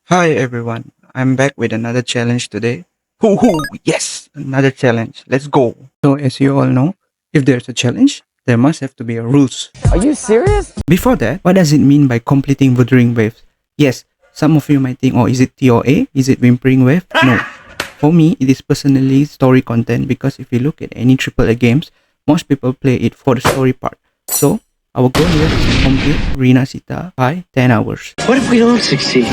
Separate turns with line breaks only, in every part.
Hi everyone, I'm back with another challenge today. Hoo hoo, yes, another challenge. Let's go. So as you all know, if there's a challenge, there must have to be a rules.
Are you serious?
Before that, what does it mean by completing Wuthering Waves? Yes, some of you might think, oh, is it TOA? Is it Whimpering Wave? No. For me, it is personally story content because if you look at any AAA games, most people play it for the story part. So, our goal here is to complete Rina Sita by 10 hours.
What if we don't succeed?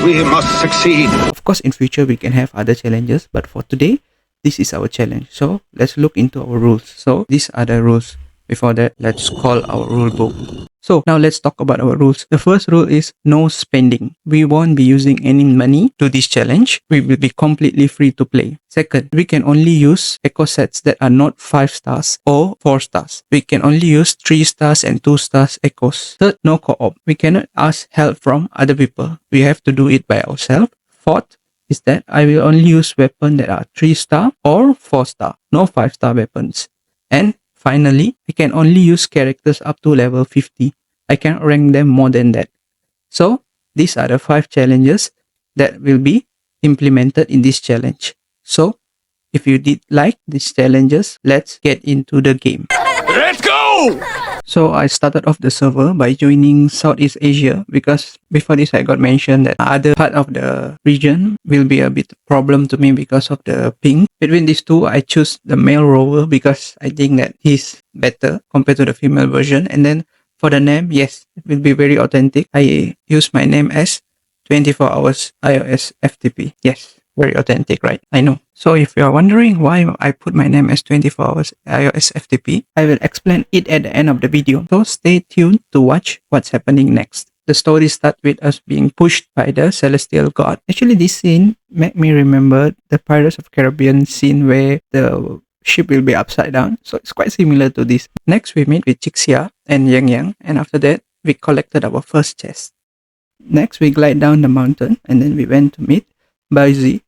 We must succeed.
Of course, in future we can have other challenges, but for today, this is our challenge. So let's look into our rules. So these are the rules. Before that, let's call our rule book. So now let's talk about our rules. The first rule is no spending. We won't be using any money to this challenge. We will be completely free to play. Second, we can only use echo sets that are not 5 stars or 4 stars. We can only use 3 stars and 2 stars echoes. Third, no co-op. We cannot ask help from other people. We have to do it by ourselves. Fourth is that I will only use weapons that are 3 star or 4 star, no 5 star weapons. And finally, I can only use characters up to level 50. I cannot rank them more than that. So, these are the 5 challenges that will be implemented in this challenge. So, if you did like these challenges, let's get into the game.
Let's go!
So I started off the server by joining Southeast Asia because before this I got mentioned that other part of the region will be a bit problem to me because of the ping. Between these two, I choose the male rover because I think that he's better compared to the female version. And then for the name, yes, it will be very authentic. I use my name as 24 hours iOS FTP. Yes. Very authentic, right? I know. So if you are wondering why I put my name as 24 hours iOS FTP, I will explain it at the end of the video. So stay tuned to watch what's happening next. The story starts with us being pushed by the celestial god. Actually, this scene made me remember the Pirates of Caribbean scene where the ship will be upside down. So it's quite similar to this. Next, we meet with Chixia and Yang Yang. And after that, we collected our first chest. Next, we glide down the mountain and then we went to meet Baizi.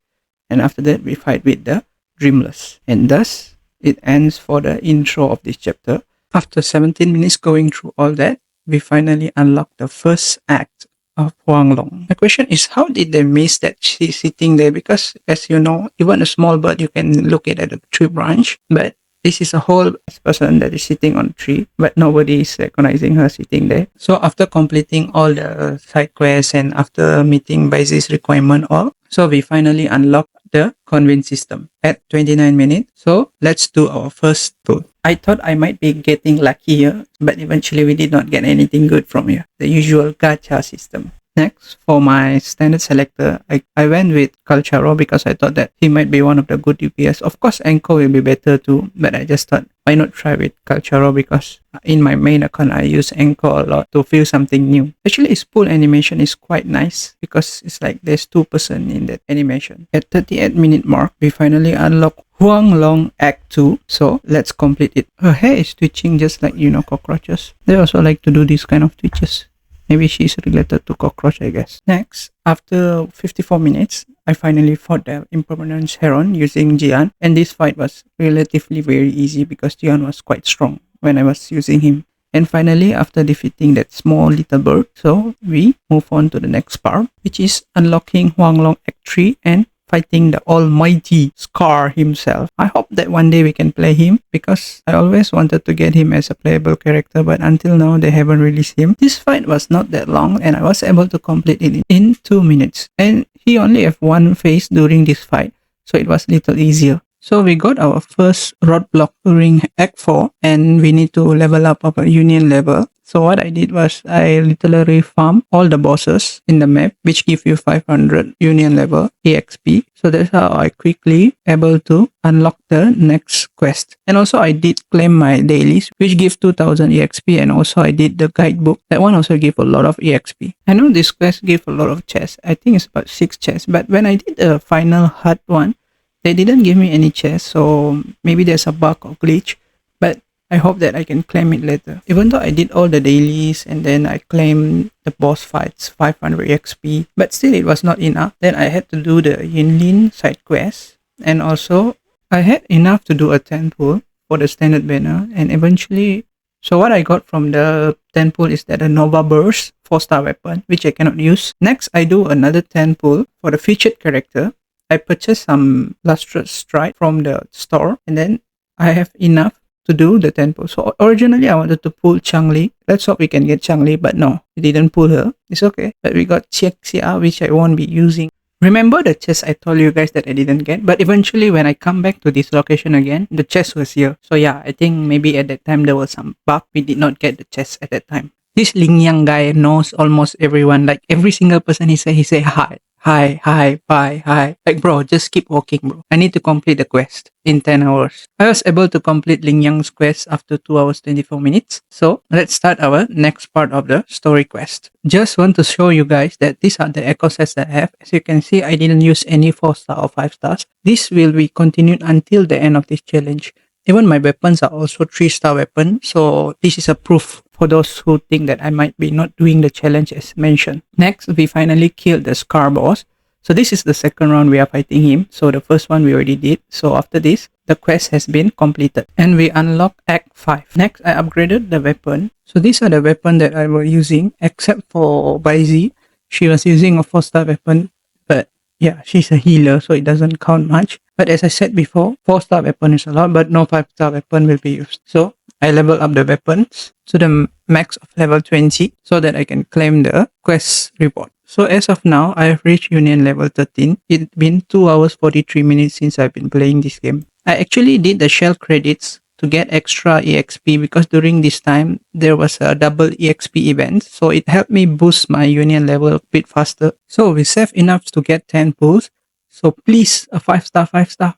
And after that, we fight with the Dreamless. And thus, it ends for the intro of this chapter. After 17 minutes going through all that, we finally unlock the first act of Huang Long. The question is, how did they miss that she's sitting there? Because, as you know, even a small bird, you can look at a tree branch. But this is a whole person that is sitting on a tree, but nobody is recognizing her sitting there. So after completing all the side quests and after meeting Baizi's requirement all, so we finally unlock the convince system at 29 minutes. So let's do our first tool. I thought I might be getting lucky here, but eventually we did not get anything good from here. The usual gacha system. Next, for my standard selector, I went with Calcharo because I thought that he might be one of the good DPS. Of course, Enko will be better too, but I just thought, why not try with Calcharo because in my main account, I use Enko a lot to feel something new. Actually, his pool animation is quite nice because it's like there's 2% in that animation. At 38-minute mark, we finally unlock Huang Long Act 2. So let's complete it. Her hair is twitching just like, cockroaches. They also like to do these kind of twitches. Maybe she's related to cockroach, I guess. Next, after 54 minutes, I finally fought the Impermanence Heron using Jian. And this fight was relatively very easy because Jian was quite strong when I was using him. And finally, after defeating that small little bird, so we move on to the next part, which is unlocking Huang Long Act 3 and fighting the almighty Scar himself. I hope that one day we can play him because I always wanted to get him as a playable character, but until now they haven't released him. This fight was not that long and I was able to complete it in 2 minutes. And he only have one phase during this fight, so it was a little easier. So we got our first roadblock during Act 4 and we need to level up our union level. So what I did was I literally farmed all the bosses in the map which give you 500 union level EXP. So that's how I quickly able to unlock the next quest. And also I did claim my dailies which give 2000 EXP and also I did the guidebook. That one also give a lot of EXP. I know this quest give a lot of chests. I think it's about 6 chests. But when I did the final hut one, they didn't give me any chests. So maybe there's a bug or glitch. But I hope that I can claim it later. Even though I did all the dailies and then I claimed the boss fights 500 XP, but still it was not enough. Then I had to do the Yinlin side quest and also I had enough to do a 10 pull for the standard banner and eventually So what I got from the 10 pull is that a Nova Burst 4-star weapon, which I cannot use. Next, I do another 10 pull for the featured character. I purchased some lustrous strike from the store, and then I have enough to do the 10 pull. So originally I wanted to pull Changli. Let's hope we can get Changli, but no, we didn't pull her. It's okay. But we got Chiexia, which I won't be using. Remember the chest I told you guys that I didn't get? But eventually when I come back to this location again, the chest was here. So yeah, I think maybe at that time there was some bug. We did not get the chest at that time. This Ling Yang guy knows almost everyone. Like every single person he say hi. Hi, hi, bye, hi. Like bro, just keep walking bro. I need to complete the quest in 10 hours. I was able to complete Ling Yang's quest after 2 hours 24 minutes. So let's start our next part of the story quest. Just want to show you guys that these are the echo sets that I have. As you can see, I didn't use any 4-star or 5 stars. This will be continued until the end of this challenge. Even my weapons are also 3-star weapon. So this is a proof for those who think that I might be not doing the challenge as mentioned. Next, we finally killed the Scar boss. So this is the second round we are fighting him. So the first one we already did. So after this, the quest has been completed. And we unlock Act 5. Next, I upgraded the weapon. So these are the weapon that I was using. Except for Baizi. She was using a 4-star weapon. But yeah, she's a healer, so it doesn't count much. But as I said before, 4-star weapon is a lot, but no 5-star weapon will be used. So I level up the weapons to the max of level 20 so that I can claim the quest reward. So as of now, I have reached Union level 13. It's been 2 hours 43 minutes since I've been playing this game. I actually did the shell credits to get extra EXP because during this time, there was a double EXP event. So it helped me boost my Union level a bit faster. So we saved enough to get 10 pulls. So please, a 5-star, 5-star.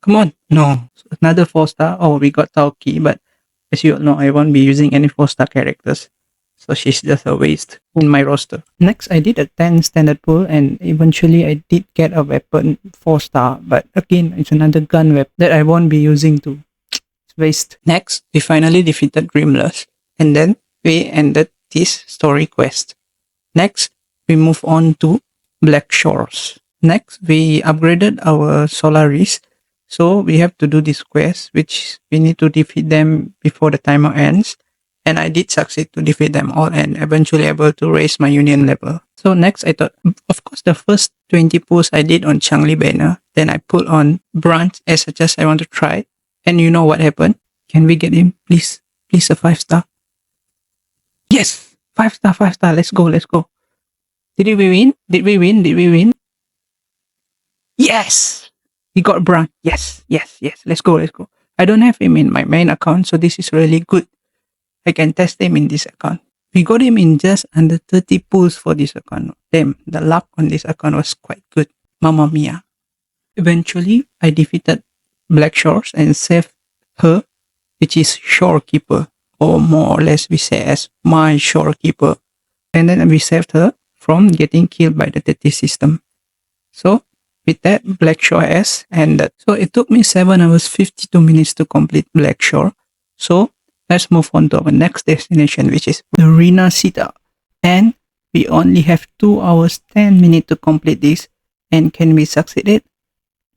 Come on. No. So another 4-star. Oh, we got Taoki, but as you all know, I won't be using any 4-star characters. So she's just a waste in my roster. Next, I did a 10 standard pull and eventually I did get a weapon 4-star. But again, it's another gun weapon that I won't be using to waste. Next, we finally defeated Grimless and then we ended this story quest. Next, we move on to Black Shores. Next, we upgraded our Solaris. So we have to do this quest, which we need to defeat them before the timer ends. And I did succeed to defeat them all and eventually able to raise my Union level. So next, I thought, of course, the first 20 pulls I did on Changli banner. Then I put on Branch as just I want to try. And you know what happened? Can we get him? Please. Please a 5-star. Yes! 5-star, 5-star. Let's go, let's go. Did we win? Did we win? Did we win? Yes! He got Branch. Yes, yes, yes. Let's go, let's go. I don't have him in my main account, so this is really good. I can test him in this account. We got him in just under 30 pulls for this account. Damn, the luck on this account was quite good. Mamma mia. Eventually, I defeated Black Shores and saved her, which is Shorekeeper, or more or less we say as my Shorekeeper. And then we saved her from getting killed by the Tetis system. So, with that, Black Shore has ended. So, it took me 7 hours 52 minutes to complete Black Shore. So, let's move on to our next destination, which is the Rina Sita. And we only have 2 hours 10 minutes to complete this. And can we succeed it?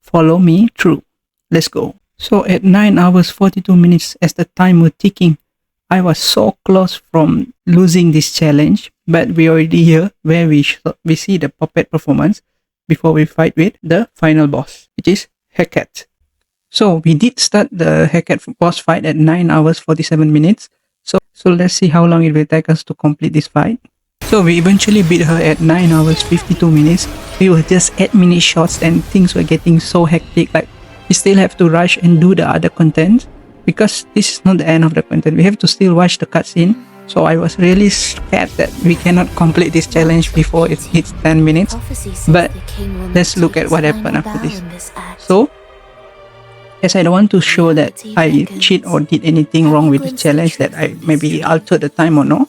Follow me through. Let's go. So at 9 hours 42 minutes as the time was ticking, I was so close from losing this challenge. But we already here where we see the puppet performance before we fight with the final boss, which is Heket. So we did start the Heket boss fight at 9 hours 47 minutes. So let's see how long it will take us to complete this fight. So we eventually beat her at 9 hours 52 minutes. We were just 8-minute shots and things were getting so hectic. Like we still have to rush and do the other content because this is not the end of the content. We have to still watch the cutscene. So I was really scared that we cannot complete this challenge before it hits 10 minutes. But let's look at what happened after this. So, as I don't want to show that I cheat or did anything wrong with the challenge, that I maybe altered the time or no,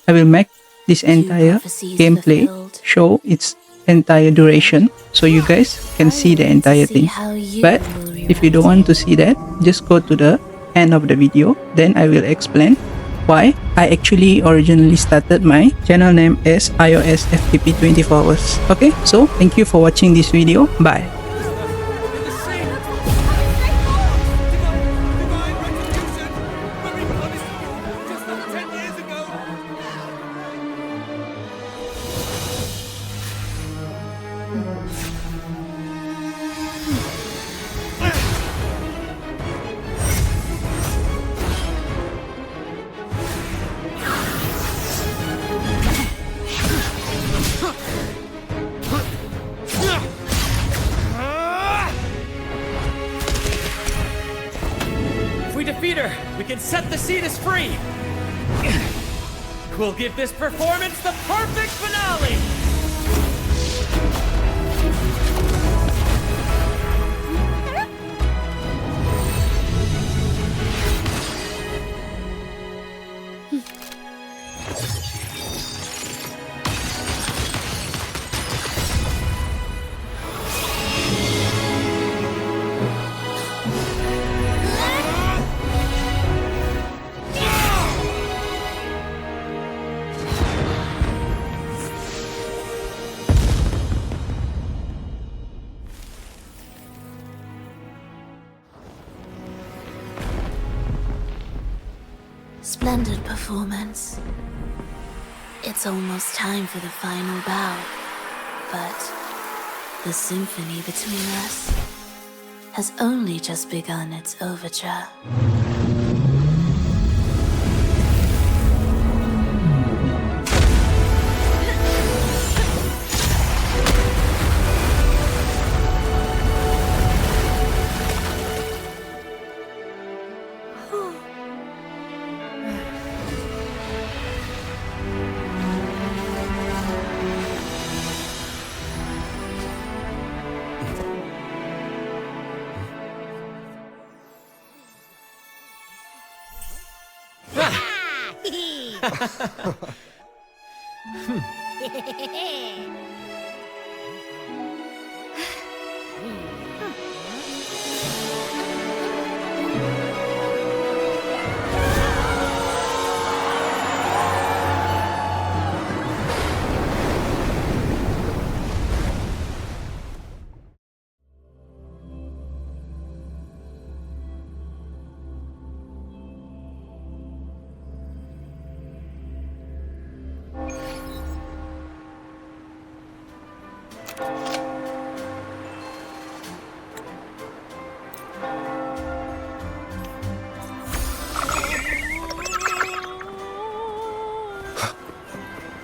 I will make this entire gameplay show its entire duration so you guys can see the entire thing. But if you don't want to see that, just go to the end of the video, then I will explain why I actually originally started my channel name as iOS FTP 24 hours. Okay, so thank you for watching this video. Bye.
set the Cetus free! We'll give this performance the perfect finale!
Splendid performance. It's almost time for the final bow, but the symphony between us has only just begun its overture.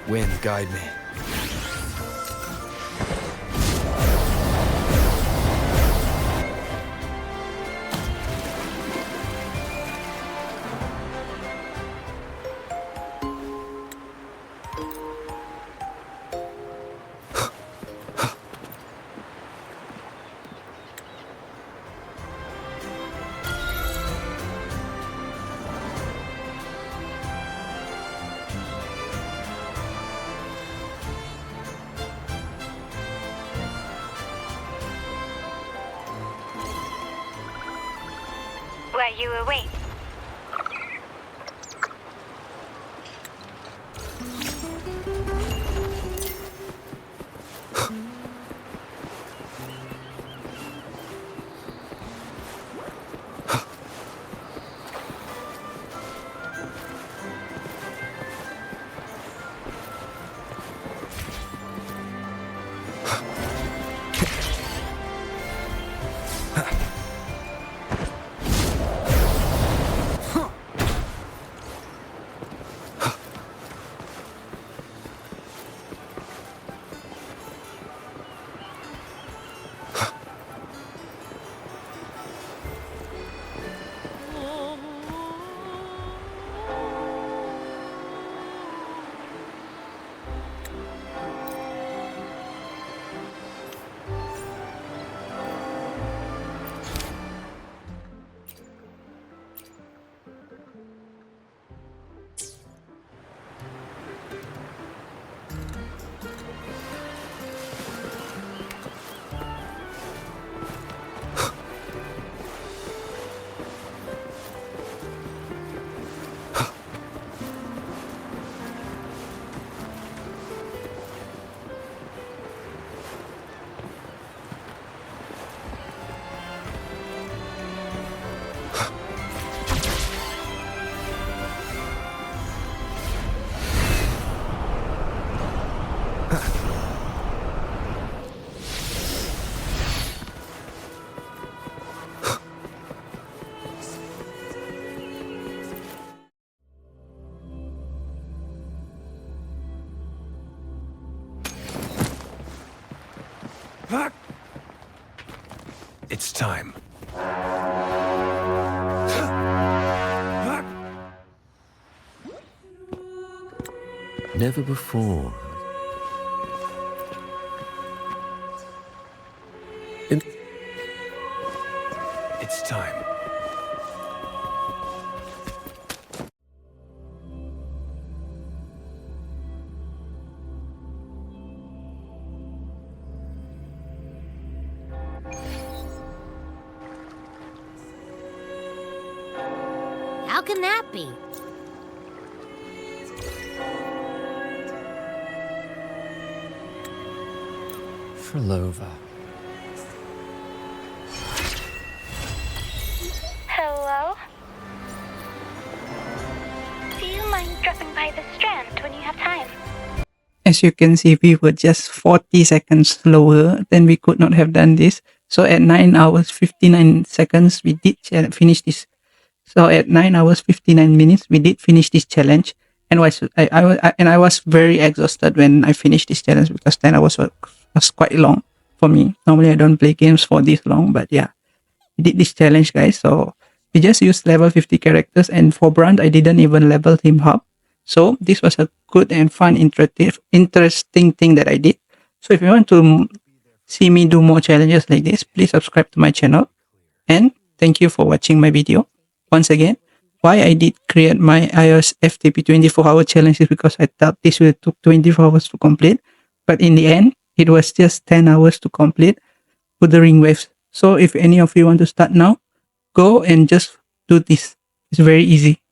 Wind, guide me.
Were you awake?
It's time. Never before. And it's time.
How can that be?
Frolova.
Hello? Do you mind dropping by the Strand when you have time?
As you can see, we were just 40 seconds slower, then we could not have done this. So at 9 hours 59 seconds, we did finish this. So at 9 hours 59 minutes, we did finish this challenge. And I was very exhausted when I finished this challenge because 10 hours was quite long for me. Normally I don't play games for this long, but yeah, we did this challenge, guys. So we just used level 50 characters, and for Brand, I didn't even level him up. So this was a good and fun, interesting thing that I did. So if you want to see me do more challenges like this, please subscribe to my channel. And thank you for watching my video. Once again, why I did create my iOS FTP 24-hour challenge is because I thought this will take 24 hours to complete. But in the end, it was just 10 hours to complete Wuthering Waves. So if any of you want to start now, go and just do this. It's very easy.